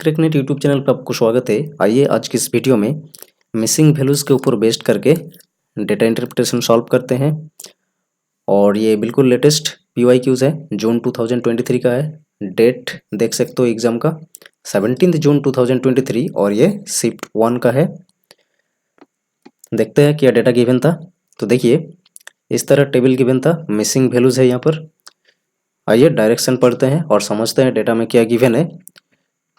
ट्रिकनेट YouTube channel पर आपको स्वागत है। आइए आज की इस वीडियो में मिसिंग वैल्यूज़ के ऊपर बेस्ड करके डेटा इंटरप्रिटेशन सॉल्व करते हैं। और ये बिल्कुल लेटेस्ट PYQs है, जून 2023 का है। डेट देख सकते हो एग्ज़ाम का 17 जून 2023 और ये शिफ्ट 1 का है। देखते हैं क्या डेटा गिवन था। तो देखिए इस तरह टेबल गिवन था, मिसिंग वैल्यूज़ है यहाँ पर। आइए डायरेक्शन पढ़ते हैं और समझते हैं डेटा में क्या गिवन है।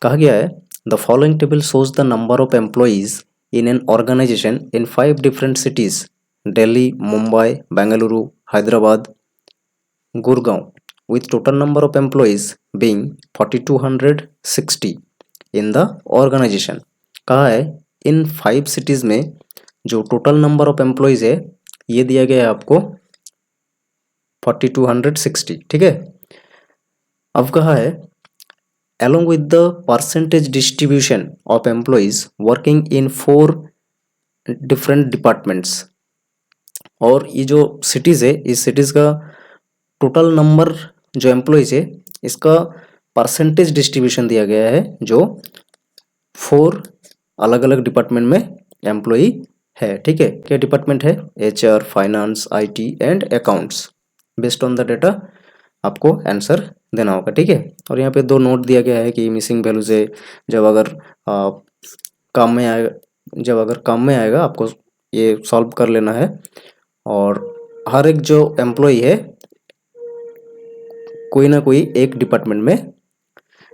कहा गया है the following table shows the number of employees in an organisation in 5 different cities Delhi, Mumbai, Bengaluru, Hyderabad, Gurgaon with total number of employees being 4260 in the organization। कहा है इन 5 सिटीज में जो टोटल नंबर ऑफ एम्प्लॉइज है ये दिया गया है आपको 4260। ठीक है। अब कहा है along with the percentage distribution of employees working in 4 different departments। और ये जो सिटीज़ है इस सिटीज़ का टोटल नंबर जो एम्प्लॉइज है इसका परसेंटेज डिस्ट्रीब्यूशन दिया गया है जो 4 अलग अलग डिपार्टमेंट में एम्प्लॉई है। ठीक है। क्या डिपार्टमेंट है? HR, finance, IT and accounts. Based on the data आपको आंसर देना होगा। ठीक है। और यहाँ पे 2 नोट दिया गया है कि मिसिंग वैल्यू से जब अगर काम में आएगा आपको ये सॉल्व कर लेना है। और हर एक जो एम्प्लॉई है कोई ना कोई एक डिपार्टमेंट में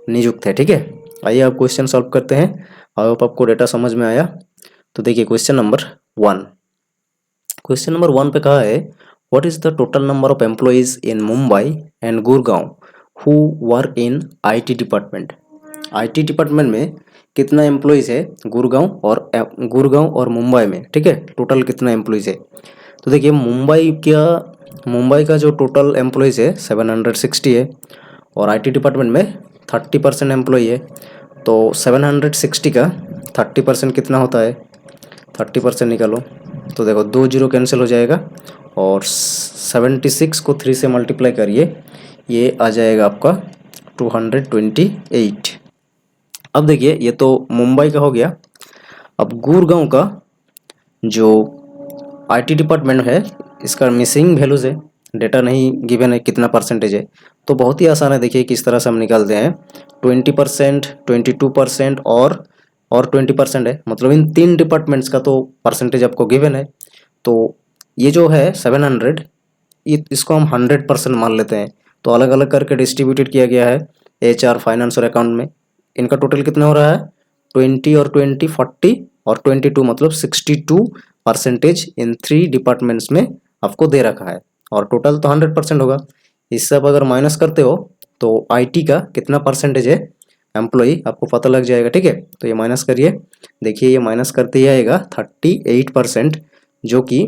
नियुक्त है। ठीक है। आइए आप क्वेश्चन सॉल्व करते हैं। आई होप आपको डेटा समझ में आया। तो देखिए क्वेश्चन नंबर 1। क्वेश्चन नंबर 1 पे कहा है what is the total number of employees in Mumbai and Gurgaon who work in IT department. IT department में कितना एम्प्लॉइज है गुड़गांव और मुंबई में। ठीक है। टोटल कितना एम्प्लॉइज है। तो देखिए मुंबई का जो टोटल एम्प्लॉइज है 760 है और IT डिपार्टमेंट में 30% एम्प्लॉई है। तो 760 का 30% कितना होता है? 30% निकालो तो देखो 2 जीरो कैंसिल हो जाएगा और 76 को 3 से मल्टीप्लाई करिए, ये आ जाएगा आपका 228। अब देखिए ये तो मुंबई का हो गया। अब गुड़गांव का जो IT डिपार्टमेंट है इसका मिसिंग वैल्यूज है, डेटा नहीं गिवन है कितना परसेंटेज है। तो बहुत ही आसान है। देखिए किस तरह से हम निकालते हैं। 20%, 22% और 20% है, मतलब इन 3 डिपार्टमेंट्स का तो परसेंटेज आपको गिवन है। तो ये जो है 700 इसको हम 100% मान लेते हैं। तो अलग अलग करके डिस्ट्रीब्यूटेड किया गया है HR, फाइनेंस और अकाउंट में। इनका टोटल कितना हो रहा है? 20 और 20 40 और 22 मतलब 62% इन 3 डिपार्टमेंट्स में आपको दे रखा है। और टोटल तो 100% होगा। इस सब अगर माइनस करते हो तो IT का कितना परसेंटेज है एम्प्लॉई आपको पता लग जाएगा। ठीक है। तो ये माइनस करिए। देखिए ये माइनस करते ही आएगा 38%, जो कि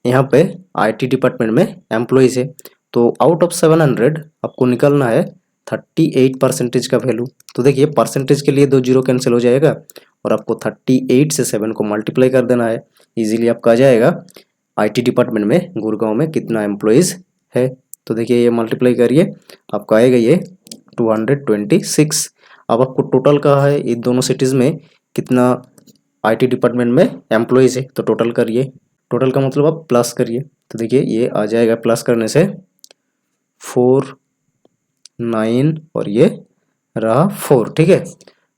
यहाँ पे IT डिपार्टमेंट में एम्प्लॉइज है। तो आउट ऑफ 700 आपको निकालना है 38% का वैल्यू। तो देखिए परसेंटेज के लिए 2 जीरो कैंसिल हो जाएगा और आपको 38 से 7 को मल्टीप्लाई कर देना है। इजीली आपका आ जाएगा IT डिपार्टमेंट में गुड़गांव में कितना एम्प्लॉइज है। तो देखिए ये मल्टीप्लाई करिए आपको आएगा ये 226। अब आपको टोटल कहा है इन दोनों सिटीज़ में कितना IT डिपार्टमेंट में एम्प्लॉइज है। तो टोटल करिए, टोटल का मतलब आप प्लस करिए। तो देखिए ये आ जाएगा प्लस करने से 4 9 और ये रहा 4। ठीक है।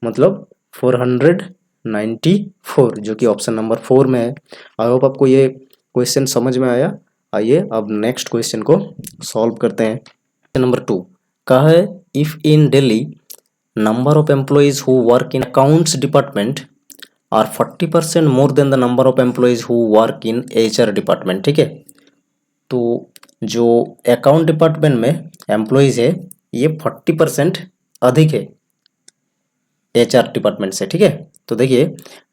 मतलब 494 जो कि ऑप्शन नंबर 4 में है। आई होप आपको ये क्वेश्चन समझ में आया। आइए अब नेक्स्ट क्वेश्चन को सॉल्व करते हैं। क्वेश्चन नंबर 2 कहा है if in Delhi number of employees who work in accounts department are 40% more than the number of employees who work in HR department. ठीक है। तो जो अकाउंट डिपार्टमेंट में एम्प्लॉइज है ये 40% अधिक है HR डिपार्टमेंट से। ठीक है। तो देखिए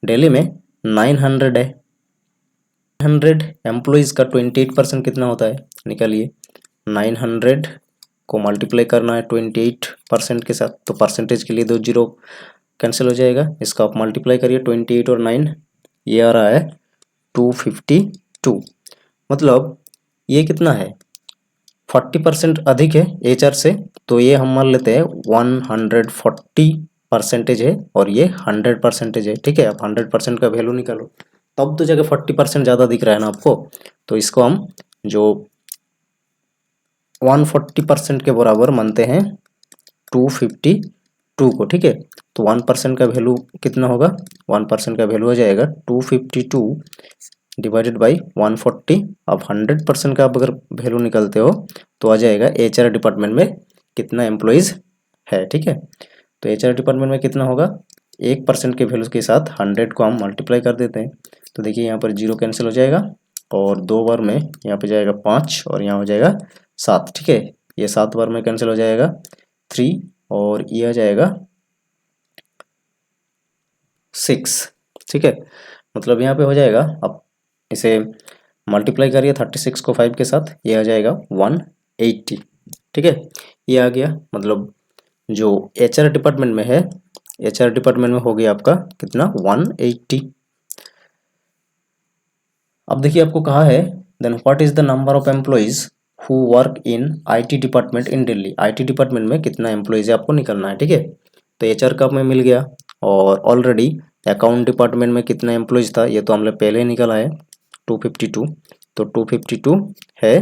दिल्ली में 900 है, 100 एम्प्लॉइज का 28% कितना होता है निकालिए। 900 को मल्टीप्लाई करना है 28% के साथ, तो परसेंटेज के लिए 2 जीरो कैंसिल हो जाएगा। इसका आप मल्टीप्लाई करिए 28 और 9, ये आ रहा है 252। मतलब ये कितना है? 40% अधिक है HR से। तो ये हम मान लेते हैं 140 परसेंटेज है और ये 100% है, ठीक है। अब 100% का वैल्यू निकालो, तब तो जगह 40% ज़्यादा दिख रहा है ना आपको, तो इसको हम जो 140% के बराबर मानते हैं 252 को, ठीक है। तो 1% का वैल्यू कितना होगा, 1% का वैल्यू हो जाएगा 252 डिवाइडेड बाई 140। अब 100% का आप अगर वैल्यू निकालते हो तो आ जाएगा HR डिपार्टमेंट में कितना एम्प्लॉयज़ है, ठीक है। तो HR डिपार्टमेंट में कितना होगा, 1% के वैल्यू के साथ 100 को हम मल्टीप्लाई कर देते हैं। तो देखिए यहाँ पर 0 कैंसिल हो जाएगा और 2 बार में यहाँ पे जाएगा 5 और यहाँ हो जाएगा 7, ठीक है। ये 7 बार में कैंसिल हो जाएगा 3 और ये आ जाएगा 6, ठीक है। मतलब यहाँ पे हो जाएगा, अब इसे मल्टीप्लाई करिए 36 को 5 के साथ, ये आ जाएगा 180, ठीक है। ये आ गया, मतलब जो HR डिपार्टमेंट में है, HR डिपार्टमेंट में हो गया आपका कितना 180। अब देखिए आपको कहा है then what is the number of employees who work in IT department in Delhi. IT department में कितना एम्प्लॉइज है आपको निकलना है, ठीक है। तो HR का हमें मिल गया और ऑलरेडी अकाउंट डिपार्टमेंट में कितना एम्प्लॉइज था ये तो हमने पहले ही निकाला है 252। तो 252 है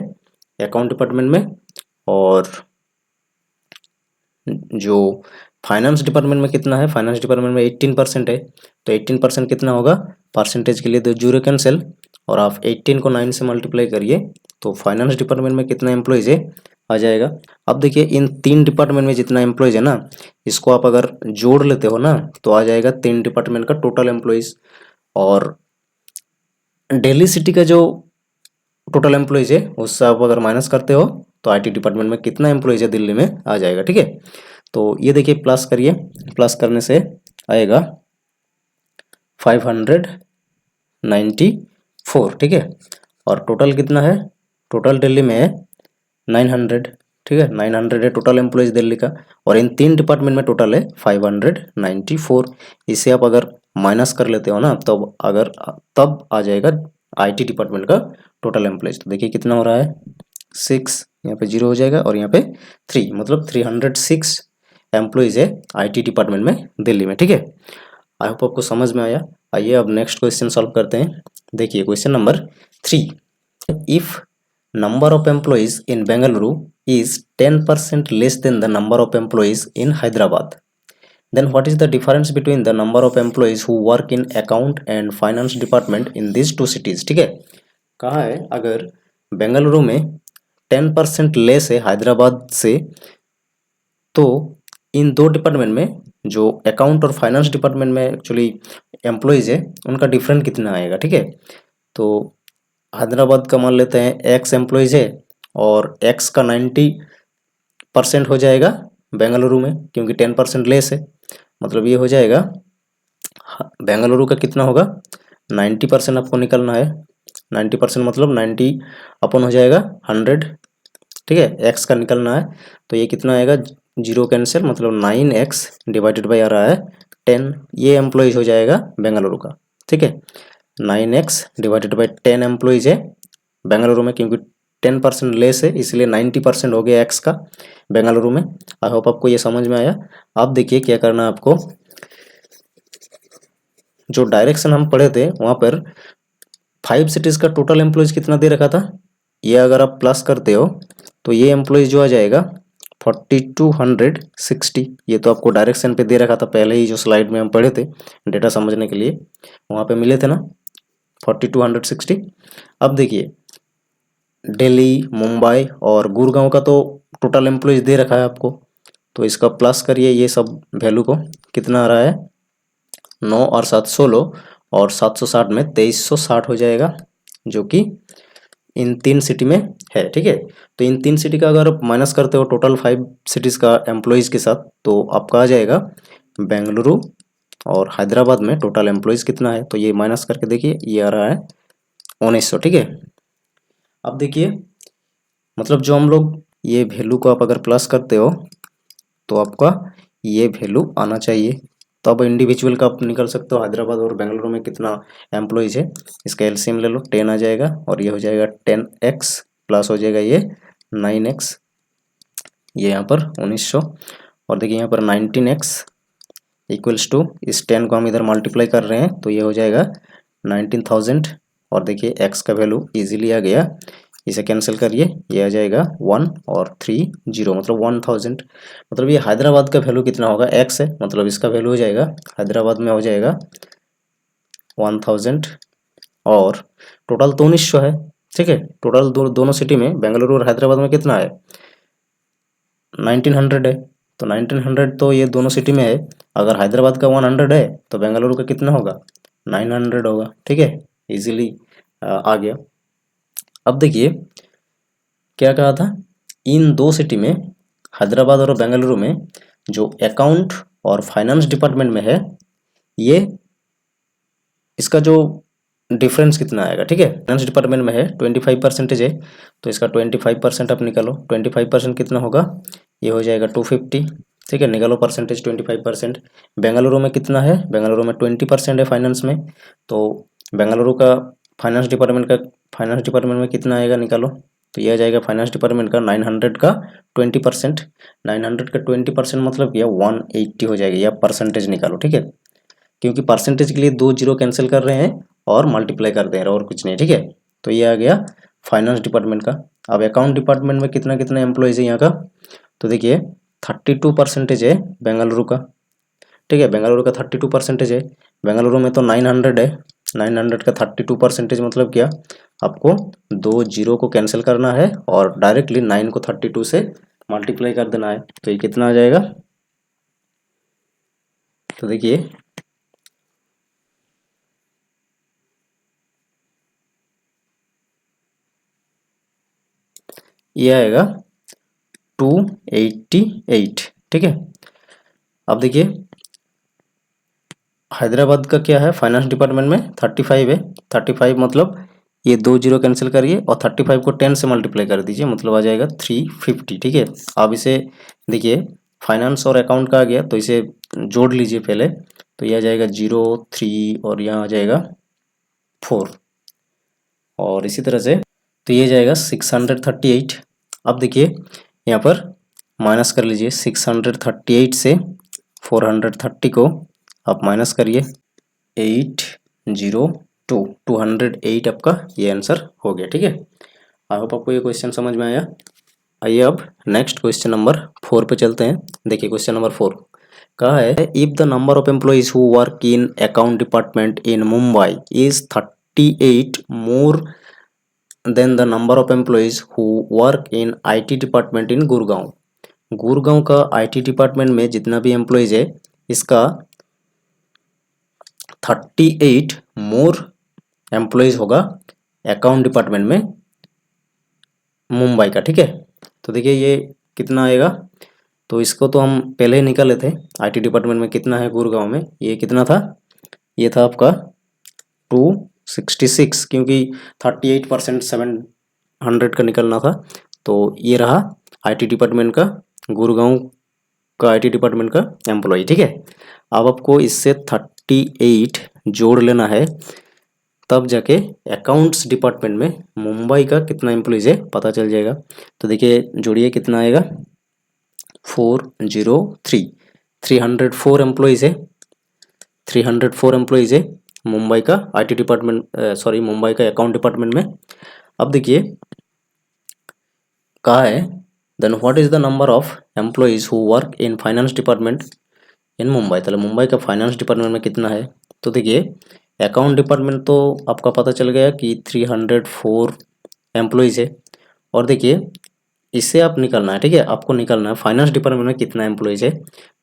अकाउंट डिपार्टमेंट में, और जो फाइनेंस डिपार्टमेंट में कितना है, फाइनेंस डिपार्टमेंट में 18% है। तो 18% कितना होगा, परसेंटेज के लिए तो 0 कैंसिल और आप 18 को 9 से मल्टीप्लाई करिए तो फाइनेंस डिपार्टमेंट में कितना एम्प्लॉयज़ है आ जाएगा। अब देखिए इन 3 डिपार्टमेंट में जितना एम्प्लॉयज़ है ना, इसको आप अगर जोड़ लेते हो ना तो आ जाएगा 3 डिपार्टमेंट का टोटल एम्प्लॉयज़। और दिल्ली सिटी का जो टोटल एम्प्लॉयज़ है उससे आप अगर माइनस करते हो तो IT डिपार्टमेंट में कितना एम्प्लॉयज़ है दिल्ली में आ जाएगा, ठीक है। तो ये देखिए प्लस करिए, प्लस करने से आएगा 594, ठीक है। और टोटल कितना है, टोटल दिल्ली में है 900, ठीक है। 900 है टोटल एम्प्लॉयज़ दिल्ली का, और इन 3 डिपार्टमेंट में टोटल है 594। इसे आप अगर माइनस कर लेते हो ना तब आ जाएगा IT डिपार्टमेंट का टोटल एम्प्लॉयज़। तो देखिए कितना हो रहा है 6, यहाँ पे 0 हो जाएगा और यहाँ पे 3, मतलब 306 एम्प्लॉयज़ है IT डिपार्टमेंट में दिल्ली में, ठीक है। आई होप आपको समझ में आया। आइए अब नेक्स्ट क्वेश्चन सॉल्व करते हैं। देखिए question number 3, if number of employees in Bengaluru is 10% less than the number of employees in Hyderabad, then what is the difference between the number of employees who work in account and finance department in these two cities। ठीक है, कहा है अगर बेंगलुरु में 10% less है हैदराबाद से, तो इन दो डिपार्टमेंट में जो अकाउंट और फाइनेंस डिपार्टमेंट में एक्चुअली एम्प्लॉयज़ है उनका डिफरेंट कितना आएगा। ठीक है, तो हैदराबाद का मान लेते हैं एक्स एम्प्लॉयज़ है और एक्स का 90% हो जाएगा बेंगलुरु में, क्योंकि 10% लेस है। मतलब ये हो जाएगा बेंगलुरु का कितना होगा 90% आपको निकलना है। 90% मतलब 90 अपन हो जाएगा 100। ठीक है, एक्स का निकलना है तो ये कितना आएगा 0 कैंसिल, मतलब 9x डिवाइडेड बाई आ रहा है 10। ये एम्प्लॉयज़ हो जाएगा बेंगलुरु का। ठीक है, 9x डिवाइडेड बाई 10 एम्प्लॉयज़ है बेंगलुरु में, क्योंकि 10% लेस है इसलिए 90% हो गया एक्स का बेंगलुरु में। आई होप आपको ये समझ में आया। अब देखिए क्या करना है आपको, जो डायरेक्शन हम पढ़े थे वहाँ पर 5 सिटीज़ का टोटल एम्प्लॉयज़ कितना दे रखा था, ये अगर आप प्लस करते हो तो ये एम्प्लॉयज़ जो आ जाएगा 4260। ये तो आपको डायरेक्शन पे दे रखा था पहले ही, जो स्लाइड में हम पढ़े थे डेटा समझने के लिए, वहाँ पे मिले थे ना 4260। अब देखिए दिल्ली, मुंबई और गुड़गांव का तो टोटल एम्प्लॉयज़ दे रखा है आपको, तो इसका प्लस करिए ये सब वैल्यू को, कितना आ रहा है 9 और 7 16 और 760 में 2360 हो जाएगा, जो कि इन 3 सिटी में है। ठीक है, तो इन 3 सिटी का अगर माइनस करते हो टोटल 5 सिटीज़ का एम्प्लॉयज़ के साथ, तो आपका आ जाएगा बेंगलुरु और हैदराबाद में टोटल एम्प्लॉयज़ कितना है। तो ये माइनस करके देखिए ये आ रहा है 1900। ठीक है, अब देखिए मतलब जो हम लोग ये वैल्यू को आप अगर प्लस करते हो तो आपका ये वैल्यू आना चाहिए, तो अब इंडिविजुअल का आप निकल सकते हो हैदराबाद और बेंगलुरु में कितना एम्प्लॉयज़ है। इसका एलसीएम ले लो, 10 आ जाएगा और ये हो जाएगा 10x प्लस हो जाएगा ये 9x, ये यहाँ पर 1900 और देखिए यहाँ पर 19x इक्वल्स टू इस 10 को हम इधर मल्टीप्लाई कर रहे हैं तो ये हो जाएगा 19,000 और देखिए x का वैल्यू इजीली आ गया, इसे कैंसिल करिए, ये आ जाएगा 1 और 3 0 मतलब 1000। मतलब ये हैदराबाद का वैल्यू कितना होगा, x है, मतलब इसका वैल्यू हो जाएगा हैदराबाद में हो जाएगा 1000 और टोटल तो 1900 है, ठीक है। टोटल दोनों सिटी में बेंगलुरु और हैदराबाद में कितना है 1900 है, तो 1900 तो ये दोनों सिटी में है। अगर हैदराबाद का 100 है तो बेंगलुरु का कितना होगा 900 होगा, ठीक है, इजीली आ गया। अब देखिए क्या कहा था, इन दो सिटी में हैदराबाद और बेंगलुरु में जो अकाउंट और फाइनेंस डिपार्टमेंट में है ये इसका जो डिफरेंस कितना आएगा, ठीक है। फाइनेंस डिपार्टमेंट में है 25% है तो इसका 25% आप निकालो, 25% कितना होगा, ये हो जाएगा 250, ठीक है, निकालो परसेंटेज 25%। बेंगलुरु में कितना है, बेंगलुरु में 20% है फाइनेंस में, तो बेंगलुरु का फाइनेंस डिपार्टमेंट में कितना आएगा निकालो, तो ये आ जाएगा फाइनेंस डिपार्टमेंट का 900 का 20%, 900 का 20% मतलब क्या 180 हो जाएगा, या परसेंटेज निकालो, ठीक है, क्योंकि परसेंटेज के लिए 2 जीरो कैंसिल कर रहे हैं और मल्टीप्लाई कर दे रहे हैं और कुछ नहीं, ठीक है। तो ये आ गया फाइनेंस डिपार्टमेंट का। अब अकाउंट डिपार्टमेंट में कितना कितना एम्प्लॉयज है यहाँ का, तो देखिए 32% है बेंगलुरु का, ठीक है, बेंगलुरु का 32% है। बेंगलुरु में तो 900 है, 900 का 32% मतलब क्या, आपको 2 जीरो को कैंसिल करना है और डायरेक्टली 9 को 32 से मल्टीप्लाई कर देना है, तो ये कितना आ जाएगा, तो देखिए ये आएगा 288, ठीक है। अब देखिए हैदराबाद का क्या है फाइनेंस डिपार्टमेंट में 35 है, 35 मतलब ये 2 जीरो कैंसिल करिए और 35 को 10 से मल्टीप्लाई कर दीजिए, मतलब आ जाएगा 350, ठीक है। अब इसे देखिए फाइनेंस और अकाउंट का आ गया तो इसे जोड़ लीजिए पहले, तो ये आ जाएगा 0 3 और यहाँ आ जाएगा 4 और इसी तरह से तो ये जाएगा 638। अब देखिए यहाँ पर माइनस कर लीजिए, 638 से 430 को आप माइनस करिए, 802 208 आपका ये आंसर हो गया, ठीक है। आई होप आपको ये क्वेश्चन समझ में आया। आइए अब नेक्स्ट क्वेश्चन नंबर 4 पे चलते हैं। देखिए क्वेश्चन नंबर 4 कहा है, if the number of employees who work in account department in Mumbai is 38 more than the number of employees who work in IT department इन गुड़गांव। गुड़गांव का IT डिपार्टमेंट में जितना भी एम्प्लॉइज है इसका 38 मोर एम्प्लॉइज होगा अकाउंट डिपार्टमेंट में मुंबई का, ठीक है। तो देखिए ये कितना आएगा, तो इसको तो हम पहले ही निकाले थे, IT डिपार्टमेंट में कितना है गुड़गांव में, ये कितना था, ये था आपका 266, क्योंकि 38% 700 का निकलना था, तो ये रहा IT डिपार्टमेंट का गुड़गांव का IT डिपार्टमेंट का एम्प्लॉय, ठीक है। अब आपको इससे 38 जोड़ लेना है, तब जाके अकाउंट्स डिपार्टमेंट में मुंबई का कितना एम्प्लॉइज है पता चल जाएगा। तो देखिए जोड़िए कितना आएगा 403, 304 एम्प्लॉइज है, 304 एम्प्लॉइज है मुंबई का IT डिपार्टमेंट, सॉरी मुंबई का अकाउंट डिपार्टमेंट में। अब देखिए कहा है then what is the number of employees who work in finance department in Mumbai. तो मुंबई का फाइनेंस डिपार्टमेंट में कितना है, तो देखिए अकाउंट डिपार्टमेंट तो आपका पता चल गया कि 304 एम्प्लॉइज है, और देखिए इससे आप निकलना है, ठीक है, आपको निकलना है फाइनेंस डिपार्टमेंट में कितना एम्प्लॉइज है।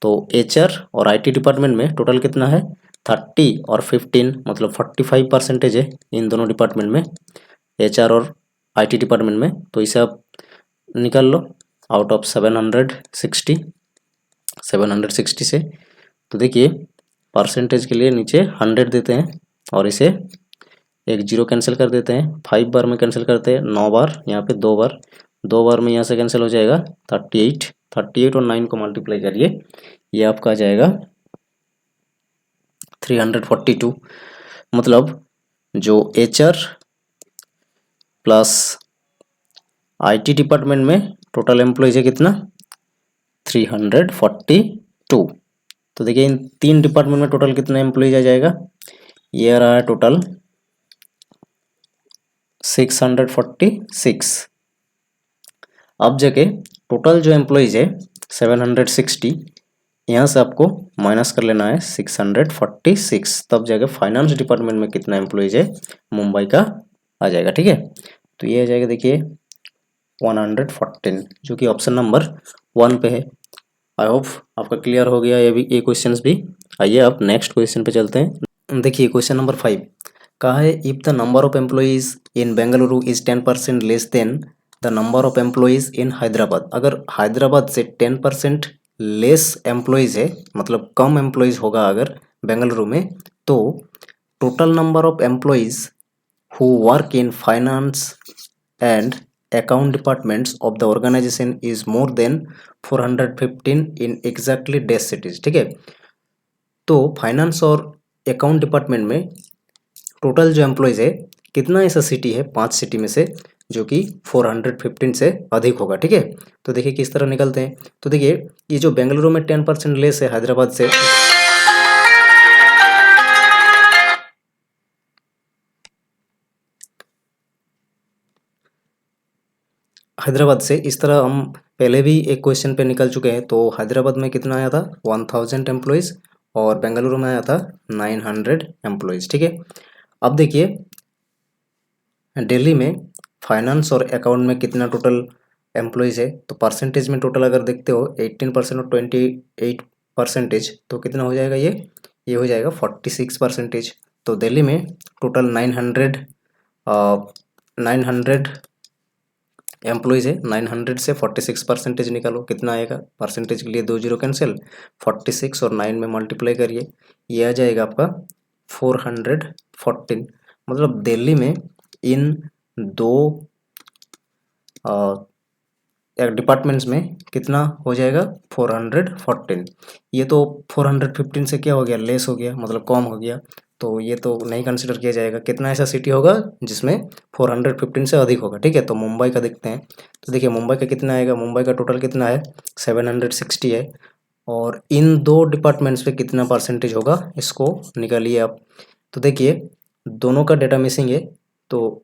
तो HR और IT डिपार्टमेंट में टोटल कितना है 30 और 15 मतलब 45% है इन दोनों डिपार्टमेंट में, HR और IT डिपार्टमेंट में। तो इसे आप निकाल लो आउट ऑफ 760 से। तो देखिए परसेंटेज के लिए नीचे 100 देते हैं और इसे एक जीरो कैंसिल कर देते हैं, 5 बार में कैंसिल करते हैं, 9 बार, यहाँ पे 2 बार, 2 बार में यहाँ से कैंसिल हो जाएगा 38 और 9 को मल्टीप्लाई करिए, ये आपका आ जाएगा 342। मतलब जो HR प्लस IT डिपार्टमेंट में टोटल एम्प्लॉइज है कितना 342। तो तो देखिए इन 3 डिपार्टमेंट में टोटल कितना एम्प्लॉइज आ जाएगा, ये आ रहा है टोटल 646। अब जाके टोटल जो एम्प्लॉइज है 760, यहाँ से आपको माइनस कर लेना है 646, तब जाके फाइनेंस डिपार्टमेंट में कितना एम्प्लॉइज है मुंबई का आ जाएगा। ठीक है, तो ये आ जाएगा देखिए 114, जो कि ऑप्शन नंबर 1 पे है। आई होप आपका क्लियर हो गया ये क्वेश्चंस भी। आइए अब नेक्स्ट क्वेश्चन पे चलते हैं। देखिए क्वेश्चन नंबर 5 कहा है, if the number of employees in Bengaluru is 10% less than the number of employees in Hyderabad. अगर हैदराबाद से 10% लेस एम्प्लॉइज है, मतलब कम एम्प्लॉइज होगा अगर बेंगलुरु में, तो total number of employees who work in finance and account departments of the organization is more than 415 in exactly dash cities। ठीक है, तो फाइनेंस और अकाउंट डिपार्टमेंट में टोटल जो एम्प्लॉयज है कितना ऐसा सिटी है 5 सिटी में से जो कि 415 से अधिक होगा। ठीक है, तो देखिए किस तरह निकलते हैं। तो देखिए ये जो बेंगलुरु में 10% लेस है हैदराबाद से, हैदराबाद से इस तरह हम पहले भी एक क्वेश्चन पे निकल चुके हैं। तो हैदराबाद में कितना आया था 1000 एम्प्लॉयज़ और बेंगलुरु में आया था 900 एम्प्लॉयज़। ठीक है, अब देखिए दिल्ली में फाइनेंस और अकाउंट में कितना टोटल एम्प्लॉयज़ है। तो परसेंटेज में टोटल अगर देखते हो 18% और 28%, तो कितना हो जाएगा ये हो जाएगा 46%। तो दिल्ली में टोटल 900 एम्प्लॉयज़ है, 900 से 46% निकालो, कितना आएगा। परसेंटेज के लिए 2 जीरो कैंसिल, 46 और 9 में मल्टीप्लाई करिए, ये आ जाएगा आपका 414। मतलब दिल्ली में इन दो डिपार्टमेंट्स में कितना हो जाएगा 414। ये तो 415 से क्या हो गया, लेस हो गया, मतलब कम हो गया, तो ये तो नहीं कंसिडर किया जाएगा। कितना ऐसा सिटी होगा जिसमें 415 से अधिक होगा। ठीक है, तो मुंबई का देखते हैं। तो देखिए मुंबई का कितना आएगा, मुंबई का टोटल कितना है 760 है, और इन दो डिपार्टमेंट्स पे कितना परसेंटेज होगा इसको निकालिए आप। तो देखिए दोनों का डेटा मिसिंग है, तो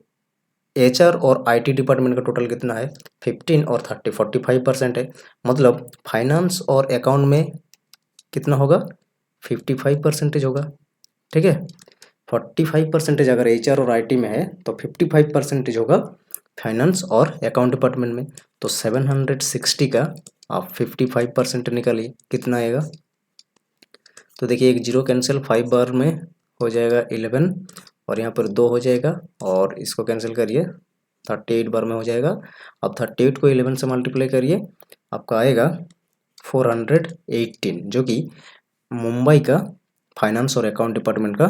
HR और IT डिपार्टमेंट का टोटल कितना है 15 और 30 45% है। मतलब फाइनेंस और अकाउंट में कितना होगा 55% होगा। ठीक है, 45% अगर HR और IT में है तो 55% होगा फाइनेंस और अकाउंट डिपार्टमेंट में। तो 760 का आप 55% निकालिए, कितना आएगा। तो देखिए एक जीरो कैंसिल, 5 बार में हो जाएगा 11 और यहाँ पर 2 हो जाएगा, और इसको कैंसिल करिए 38 बार में हो जाएगा। अब 38 को 11 से मल्टीप्लाई करिए, आपका आएगा 418, जो कि मुंबई का फाइनेंस और अकाउंट डिपार्टमेंट का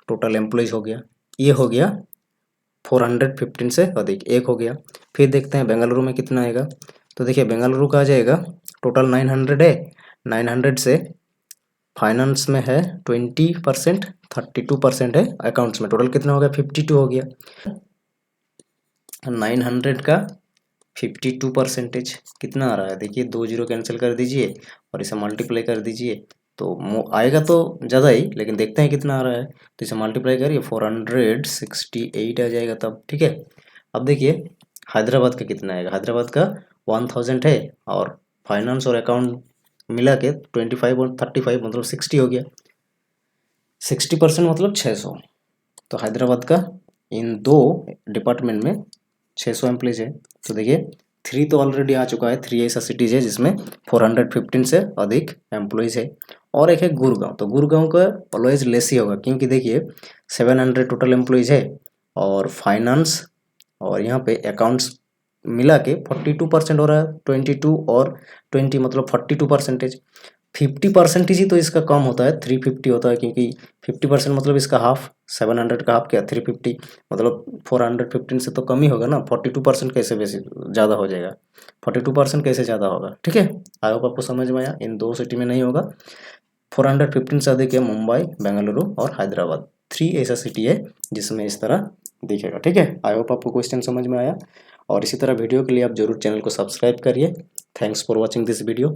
टोटल एम्प्लॉयज़ हो गया। ये हो गया 415 से अधिक, एक हो गया। फिर देखते हैं बेंगलुरु में कितना आएगा। तो देखिए बेंगलुरु का आ जाएगा टोटल 900 है, 900 से फाइनेंस में है 20%, 32% है अकाउंट्स में, टोटल कितना हो गया 52 हो गया। 900 का 52% कितना आ रहा है, देखिए 2 जीरो कैंसिल कर दीजिए और इसे मल्टीप्लाई कर दीजिए, तो आएगा तो ज़्यादा ही, लेकिन देखते हैं कितना आ रहा है। तो इसे मल्टीप्लाई करिए 468 आ जाएगा तब। ठीक है, अब देखिए हैदराबाद का कितना आएगा। हैदराबाद का 1000 है और फाइनेंस और अकाउंट मिला के 25 और 35 मतलब 60 हो गया। 60% मतलब 600। तो हैदराबाद का इन दो डिपार्टमेंट में 600 एम्प्लॉयज है। तो देखिए 3 तो ऑलरेडी आ चुका है, 3 ऐसा सिटीज़ है जिसमें 415 से अधिक एम्प्लॉयज़ है। और एक है गुड़गांव, तो गुड़गांव का ऑलवेज लेस ही होगा, क्योंकि देखिए 700 टोटल एम्प्लॉयज़ है और फाइनेंस और यहाँ पे अकाउंट्स मिला के 42% हो रहा है। 22 और 20 मतलब 42%। 50% ही तो इसका कम होता है, 350 होता है, क्योंकि 50% मतलब इसका हाफ, 700 का हाफ क्या 350, मतलब 415 से तो कम ही होगा ना। 42% कैसे बेसी ज़्यादा हो जाएगा, 42% कैसे ज़्यादा होगा। ठीक है, आई होप आपको समझ में आया। इन दो सिटी में नहीं होगा, 415 से अधिक है मुंबई, बेंगलुरु और हैदराबाद। 3 ऐसा सिटी है जिसमें इस तरह दिखेगा। ठीक है, आई होप आपको क्वेश्चन समझ में आया, और इसी तरह वीडियो के लिए आप जरूर चैनल को सब्सक्राइब करिए। Thanks for watching this video.